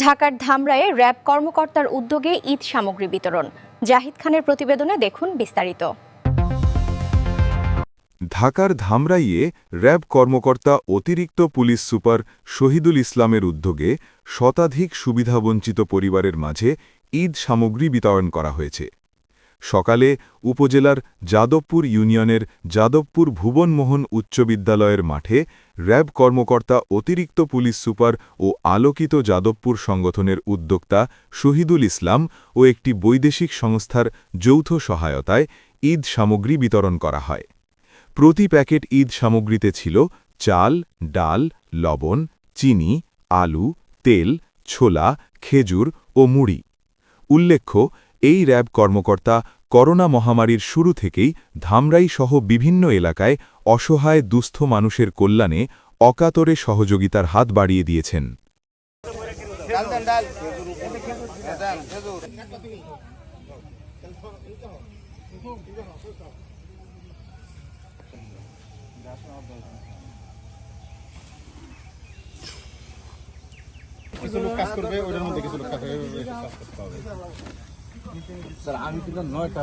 ঢাকার ধামরায়ে র্যাব কর্মকর্তার উদ্যোগে ঈদ সামগ্রী বিতরণ। জাহিদ খানের প্রতিবেদনে দেখুন বিস্তারিত। ঢাকার ধামরাইয়ে র্যাব কর্মকর্তা অতিরিক্ত পুলিশ সুপার শহীদুল ইসলামের উদ্যোগে শতাধিক সুবিধাবঞ্চিত পরিবারের মাঝে ঈদ সামগ্রী বিতরণ করা হয়েছে। সকালে উপজেলার যাদবপুর ইউনিয়নের যাদবপুর ভুবনমোহন উচ্চ বিদ্যালয়ের মাঠে র্যাব কর্মকর্তা অতিরিক্ত পুলিশ সুপার ও আলোকিত যাদবপুর সংগঠনের উদ্যোক্তা শহীদুল ইসলাম ও একটি বৈদেশিক সংস্থার যৌথ সহায়তায় ঈদ সামগ্রী বিতরণ করা হয়। প্রতি প্যাকেট ঈদ সামগ্রীতে ছিল চাল, ডাল, লবণ, চিনি, আলু, তেল, ছোলা, খেজুর ও মুড়ি। উল্লেখ্য, এই র্যাব কর্মকর্তা করোনা মহামারীর শুরু থেকেই ধামরাই সহ বিভিন্ন এলাকায় অসহায় দুস্থ মানুষের কল্যাণে অকাতরে সহযোগিতার হাত বাড়িয়ে দিয়েছেন। কিছু লোক কাজ করবে, ওটার মধ্যে কিছু লোক কাজ করতে হবে। স্যার আমি কিন্তু 9টা